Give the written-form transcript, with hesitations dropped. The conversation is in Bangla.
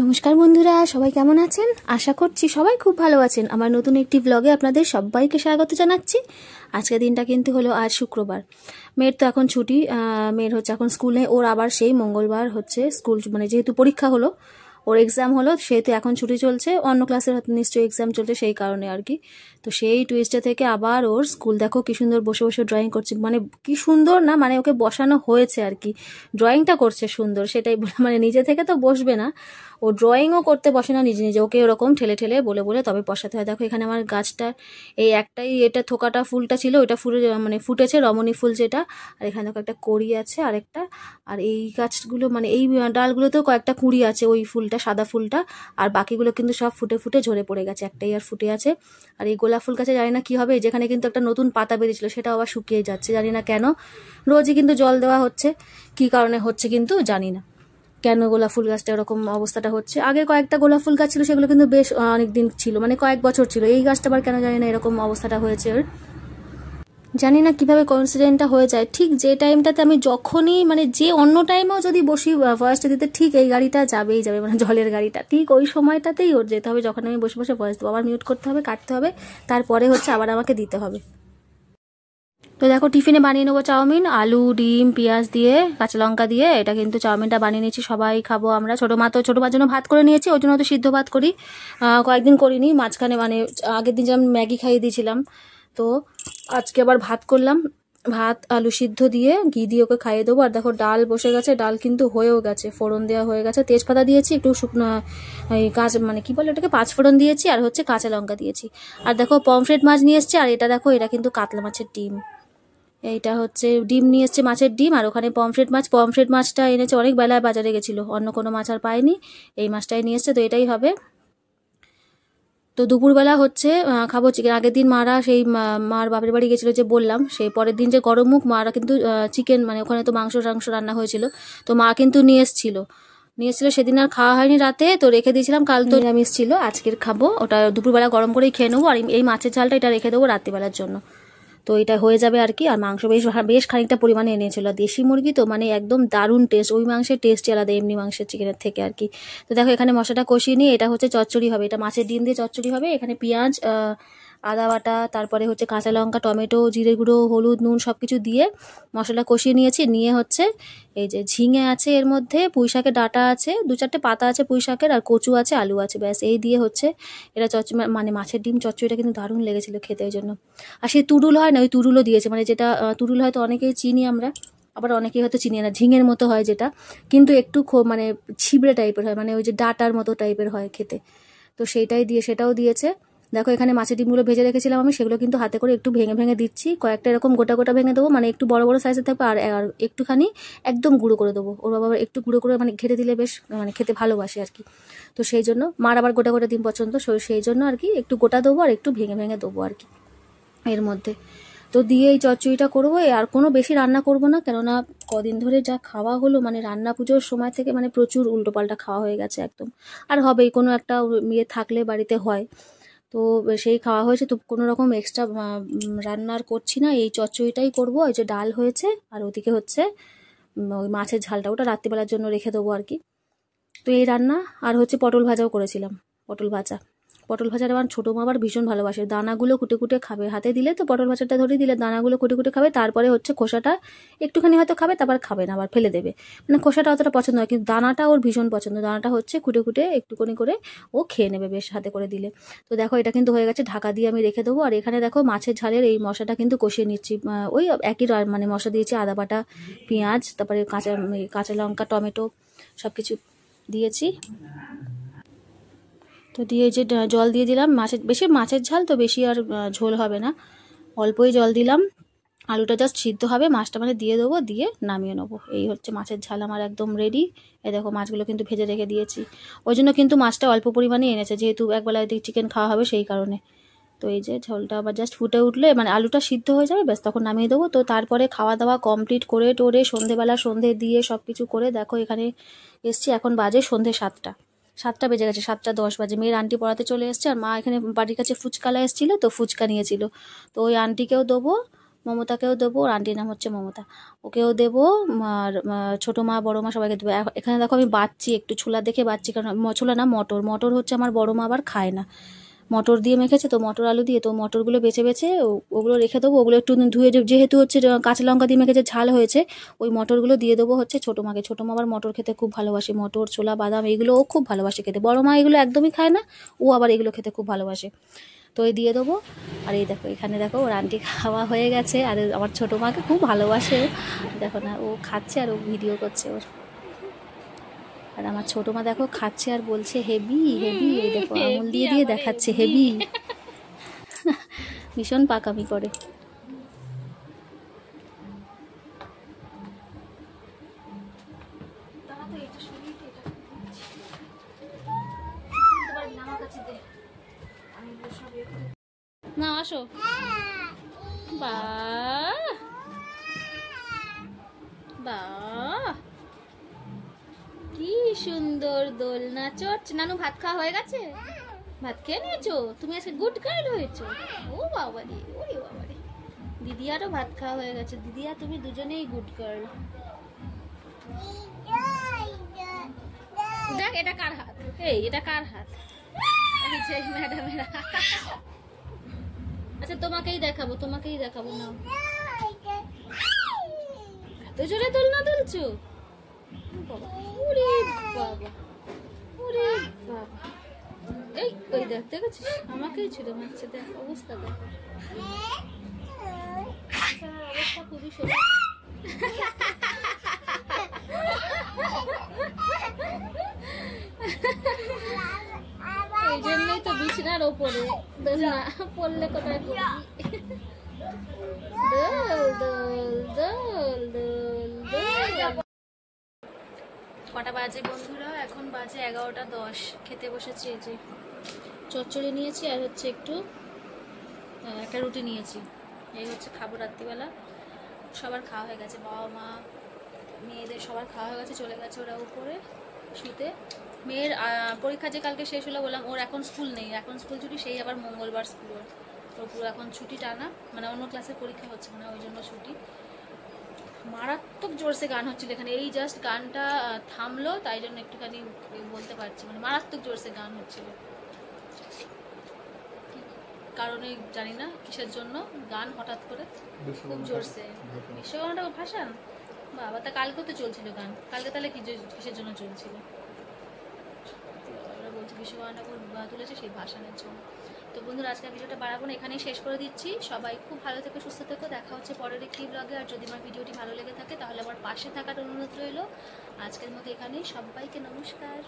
নমস্কার বন্ধুরা, সবাই কেমন আছেন? আশা করছি সবাই খুব ভালো আছেন। আমার নতুন একটি ব্লগে আপনাদের সবাইকে স্বাগত জানাচ্ছি। আজকের দিনটা কিন্তু হলো আজ শুক্রবার। মেয়ের তো এখন ছুটি, মেয়ের হচ্ছে এখন স্কুল নেই। ওর আবার সেই মঙ্গলবার হচ্ছে স্কুল, মানে যেহেতু পরীক্ষা হলো, ওর এক্সাম হলো, সেহেতু এখন ছুটি চলছে। অন্য ক্লাসের হয়তো নিশ্চয়ই এক্সাম চলছে, সেই কারণে আর কি। তো সেই টুইস্টে থেকে আবার ওর স্কুল, দেখো কি সুন্দর বসে বসে ড্রয়িং করছে। মানে কি সুন্দর না, মানে ওকে বসানো হয়েছে আর কি, ড্রয়িংটা করছে সুন্দর, সেটাই মানে নিজে থেকে তো বসবে না, ও ড্রয়িংও করতে বসে না নিজে নিজে, ওকে ওরকম ঠেলে ঠেলে বলে বলে তবে বসাতে হয়। দেখো এখানে আমার গাছটা, এই একটাই এটা থোকাটা ফুলটা ছিল, ওটা মানে ফুটেছে, রমণী ফুল যেটা। আর এখানে দেখো একটা কড়ি আছে আরেকটা। আর এই গাছগুলো, মানে এই ডালগুলোতেও কয়েকটা কুঁড়ি আছে, ওই ফুলটা, সাদা ফুলটা। আর বাকিগুলো কিন্তু সব ফুটে ফুটে ঝরে পড়ে গেছে, একটাই আর ফুটে আছে। আর এই গোলাপ ফুল গাছে জানি না কি হবে, যেখানে কিন্তু একটা নতুন পাতা বেরিয়েছিল সেটা আবার শুকিয়ে যাচ্ছে, জানি না কেন। রোজই কিন্তু জল দেওয়া হচ্ছে, কি কারণে হচ্ছে কিন্তু জানি না কেন গোলাপ ফুল গাছটা এরকম অবস্থাটা হচ্ছে। আগে কয়েকটা গোলাপ ফুল গাছ ছিল, সেগুলো কিন্তু বেশ অনেক দিন ছিল, মানে কয়েক বছর ছিল। এই গাছটা আবার কেন জানি না এরকম অবস্থাটা হয়েছে ওর, জানি না কিভাবে কোইন্সিডেন্টটা হয়ে যায়। ঠিক যে টাইমটাতে আমি যখনই, মানে যে অন্য টাইমেও যদি বসি ভয়েসটা দিতে, ঠিক এই গাড়িটা যাবেই যাবে, মানে জলের গাড়িটা, ঠিক ওই সময়টাতেই ওর যেতে হবে, যখন আমি বসে বসে ভয়েস দেবো। আবার মিউট করতে হবে, কাটতে হবে, তারপরে হচ্ছে আবার আমাকে দিতে হবে। তো দেখো টিফিনে বানিয়ে নেবো চাউমিন, আলু, ডিম, পেঁয়াজ দিয়ে, কাঁচা লঙ্কা দিয়ে। এটা কিন্তু চাউমিনটা বানিয়ে নিয়েছি, সবাই খাবো আমরা। ছোটো মার জন্য ভাত করে নিয়েছি, ওই জন্য তো সিদ্ধ ভাত করি, কয়েকদিন করিনি মাঝখানে, মানে আগের দিন যেমন ম্যাগি খাইয়ে দিয়েছিলাম, তো আজকে আবার ভাত করলাম। ভাত আলু সিদ্ধ দিয়ে ঘি দিয়ে ওকে খাইয়ে দেবো। আর দেখো ডাল বসে গেছে, ডাল কিন্তু হয়েও গেছে, ফোড়ন দেওয়া হয়ে গেছে, তেজপাতা দিয়েছি, একটু শুকনো এই মানে কি বলে ওটাকে, 5 ফোড়ন দিয়েছি, আর হচ্ছে কাঁচা লঙ্কা দিয়েছি। আর দেখো পমফ্রেট মাছ নিয়ে এসছে, আর এটা দেখো, এটা কিন্তু কাতলা মাছের ডিম। এইটা হচ্ছে ডিম নিয়ে এসছে, মাছের ডিম। আর ওখানে পমফ্রেট মাছটা এনেছে অনেক বেলায়, বাজারে গেছিলো, অন্য কোনো মাছ আর পায়নি, এই মাছটাই নিয়ে এসছে, তো এটাই হবে। তো দুপুরবেলা হচ্ছে খাবো চিকেন। আগের দিন মারা সেই মার বাপের বাড়ি গেছিলো যে বললাম, সেই পরের দিন যে গরম মুখ, মারা কিন্তু চিকেন, মানে ওখানে তো মাংস রান্না হয়েছিল, তো মা কিন্তু নিয়ে এসেছিল সেদিন, আর খাওয়া হয়নি রাতে, তো রেখে দিয়েছিলাম, কাল তো নিরামিষ ছিল, আজকের খাবো ওটা, দুপুরবেলা গরম করেই খেয়ে নেবো। আর এই মাছের ঝালটা এটা রেখে দেবো রাত্রিবেলার জন্য, তো এটা হয়ে যাবে আর কি। আর মাংস বেশ খানিকটা পরিমাণে এনেছিল, দেশি মুরগি তো, মানে একদম দারুণ টেস্ট, ওই মাংসের টেস্টই আলাদা এমনি মাংসের চিকেনের থেকে আর কি। তো দেখো এখানে মশলাটা কষিয়ে নিয়ে, এটা হচ্ছে চচ্চড়ি হবে, এটা মাছের ডিম দিয়ে চচ্চড়ি হবে। এখানে পেঁয়াজ, আদা বাটা, তারপরে হচ্ছে কাঁচা লঙ্কা, টমেটো, জিরে গুঁড়ো, হলুদ, নুন সব কিছু দিয়ে মশলা কষিয়ে নিয়েছি। নিয়ে হচ্ছে এই যে ঝিঙে আছে এর মধ্যে, পুঁই শাকের ডাঁটা আছে, 2-4টে পাতা আছে পুঁই শাকের, আর কচু আছে, আলু আছে, ব্যাস এই দিয়ে হচ্ছে এটা মানে মাছের ডিম চচ্চড়িটা কিন্তু দারুণ লেগেছিল খেতে, ওই জন্য। আর সেই তুরুল হয় না, ওই তুরুলও দিয়েছে, মানে যেটা তুরুল হয়তো অনেকেই চিনি আমরা, আবার অনেকেই হয়তো চিনি না, ঝিঙের মতো হয় যেটা, কিন্তু একটু মানে ছিবড়ে টাইপের হয়, মানে ওই যে ডাটার মতো টাইপের হয় খেতে, তো সেটাও দিয়েছে। দেখো এখানে মাছের ডিমগুলো ভেজে রেখেছিলাম আমি, সেগুলো কিন্তু হাতে করে একটু ভেঙে ভেঙে দিচ্ছি, কয়েকটা এরকম গোটা গোটা ভেঙে দেবো, মানে একটু বড় বড় সাইজের থাকবে, আর একটুখানি একদম গুঁড়ো করে দেবো। ওর বাবা একটু গুঁড়ো করে মানে ঘেটে দিলে বেশ মানে খেতে ভালোবাসে আর কি, তো সেই জন্য, মার আবার গোটা গোটা ডিম পছন্দ, সেই জন্য আর কি একটু গোটা দেবো আর একটু ভেঙে ভেঙে দেবো আর কি এর মধ্যে। তো দিয়ে এই চচ্চড়িটা করবো, আর কোনো বেশি রান্না করব না, কেননা কদিন ধরে যা খাওয়া হলো, মানে রান্না পুজোর সময় থেকে মানে প্রচুর উল্টোপাল্টা খাওয়া হয়ে গেছে একদম। আর হবেই, কোনো একটা মেয়ে থাকলে বাড়িতে হয়, তো সেই খাওয়া হয়েছে, তো কোনো রকম এক্সট্রা রান্নার করছি না, এই চচ্চড়িটাই করবো। ওই যে ডাল হয়েছে, আর ওদিকে হচ্ছে ওই মাছের ঝালটা, ওটা রাত্রিবেলার জন্য রেখে দেবো আর কি। তো এই রান্না, আর হচ্ছে পটল ভাজাও করেছিলাম, পটল ভাজার আমার ছোটো মা আবার ভীষণ ভালোবাসে, দানাগুলো কুটে কুটে খাবে, হাতে দিলে তো পটল ভাজাটা ধরে দিলে দানাগুলো কুটে কুটে খাবে, তারপরে হচ্ছে খোসাটা একটুখানি হয়তো খাবে, তারপর খাবে না, আবার ফেলে দেবে, মানে খোসাটা অতটা পছন্দ হয়, কিন্তু দানাটা ওর ভীষণ পছন্দ, দানাটা হচ্ছে কুটে কুটে একটুখানি করে ও খেয়ে নেবে বেশ হাতে করে দিলে। তো দেখো এটা কিন্তু হয়ে গেছে, ঢাকা দিয়ে আমি রেখে দেবো। আর এখানে দেখো মাছের ঝালের এই মশলাটা কিন্তু কষিয়ে নিচ্ছি, ওই একই মানে মশলা দিয়েছি, আদা বাটা, পেঁয়াজ, তারপরে কাঁচা লঙ্কা, টমেটো সব কিছু দিয়েছি। তো দিয়ে যে জল দিয়ে দিলাম, মাছের ঝাল তো বেশি আর ঝোল হবে না, অল্পই জল দিলাম, আলুটা জাস্ট সিদ্ধ হবে, মাছটা মানে দিয়ে দেবো, দিয়ে নামিয়ে নেবো। এই হচ্ছে মাছের ঝাল আমার একদম রেডি। এই দেখো মাছগুলো কিন্তু ভেজে রেখে দিয়েছি, ওই জন্য কিন্তু মাছটা অল্প পরিমাণে এনেছে, যেহেতু একবেলায় চিকেন খাওয়া হবে সেই কারণে। তো এই যে ঝোলটা আবার জাস্ট ফুটে উঠলে, মানে আলুটা সিদ্ধ হয়ে যাবে, ব্যাস তখন নামিয়ে দেবো। তো তারপরে খাওয়া দাওয়া কমপ্লিট করে টোরে সন্ধে দিয়ে সব কিছু করে দেখো এখানে এসছি, এখন বাজে সন্ধে 7টা বেজে গেছে, 7টা 10 বাজে। মেয়ের আন্টি পড়াতে চলে এসছে, আর মা এখানে বাড়ির কাছে ফুচকালা এসেছিলো, তো ফুচকা নিয়েছিল, তো ওই আন্টিকেও দেবো, মমতাকেও দেবো, ওর আন্টির নাম হচ্ছে মমতা, ওকেও দেবো, আর ছোটো মা বড়ো মা সবাইকে দেবো। এখানে দেখো আমি বাচ্ছি, একটু ছোলা দেখে বাচ্ছি, কারণ ছোলা না মটর, মটর হচ্ছে আমার বড়ো মা আবার খায় না, মটর দিয়ে মেখেছে তো, মটর আলু দিয়ে, তো মটরগুলো বেছে বেছে ওগুলো রেখে দেবো, ওগুলো একটু ধুয়ে, যেহেতু হচ্ছে কাঁচা লঙ্কা দিয়ে মেখেছে ঝাল হয়েছে, ওই মটরগুলো দিয়ে দেবো হচ্ছে ছোটো মাকে। ছোটো মা আবার মটর খেতে খুব ভালোবাসে, মটর ছোলা বাদাম এগুলো ও খুব ভালোবাসে খেতে, বড়ো মা এগুলো একদমই খায় না, ও আবার এগুলো খেতে খুব ভালোবাসে, তো এই দিয়ে দেবো। আর এই দেখো এখানে দেখো ওর আন্টি খাওয়া হয়ে গেছে, আর আমার ছোটো মাকে খুব ভালোবাসে, দেখো না ও খাচ্ছে আর ও ভিডিও করছে ওর। আর আমার ছোটো মা দেখো খাচ্ছে আর বলছে হেভি হেভি, এই দেখো আঙুল দিয়ে দিয়ে দেখাচ্ছে হেভি, ভীষণ পাকামি করে। না আসো, বাহ বাহ কি সুন্দর দোলনা চড়ছে। নানু ভাত খাওয়া হয়ে গেছে? ভাত খেয়ে নিয়েছো? তুমি আজকে গুড গার্ল হয়েছো। ও বাবারে, ওরে বাবারে, দিদি আরও ভাত খাওয়া হয়ে গেছে, দিদি আর তুমি দুজনেই গুড গার্ল। দেখ এটা কার হাত, এই এটা কার হাত? ম্যাডামের। আচ্ছা তোমাকেই দেখাবো, তোমাকেই দেখাবো না, এত জোরে দোলনা দুলছো, ওরে বাবা, ওরে বাবা, এই ওই দেখ, দেখেছিস আমাকেই ছুটে মারছে, দেখ অবস্থা, দেখ অবস্থা খুবই সোজা। এই জন্যই তো বিছানার ওপরে দোলনা, পড়লে কোথায় পড়বি। দোল দোল দোল দোল দোল। কটা বাজে বন্ধুরা? এখন বাজে 11:10। খেতে বসেছি, এই যে চচ্চড়ি নিয়েছি আর হচ্ছে একটু একটা রুটি নিয়েছি, এই হচ্ছে খাবো রাত্রিবেলা। সবার খাওয়া হয়ে গেছে, বাবা মা মেয়েদের সবার খাওয়া হয়ে গেছে, চলে গেছে ওরা উপরে শুতে। মেয়ের পরীক্ষা যে কালকে শেষ হলো, বললাম ওর এখন স্কুল নেই, এখন স্কুল ছুটি, সেই আবার মঙ্গলবার স্কুল, ওর পুরো এখন ছুটি টানা, মানে অন্য ক্লাসের পরীক্ষা হচ্ছে না ওই জন্য ছুটি। মারাত্মক জোরসে গান হচ্ছিল এখানে, এই জাস্ট গানটা থামলো, তাই জন্য একটুখানি বলতে পারছি, মানে মারাত্মক জোরসে গান হচ্ছিল, কারণে জানি না কিসের জন্য গান হঠাৎ করে খুব জোরসে। বিশ্বকর্মাটা ভাসান, বাবা, তা কালকেও তো চলছিল গান, কালকে তাহলে কিসের জন্য চলছিল? ওরা বলছে বিশ্বকর্মা ঠাকুর তুলেছে সেই ভাসানের জন্য। তো বন্ধুরা আজকের ভিডিওটা বাড়াবো না, এখানেই শেষ করে দিচ্ছি। সবাই খুব ভালো থেকো, সুস্থ থেকো, দেখা হচ্ছে পরের একটি ব্লগে। আর যদি আমার ভিডিওটি ভালো লেগে থাকে তাহলে আমার পাশে থাকার অনুরোধ রইল। আজকের মতো এখানেই, সবাইকে নমস্কার।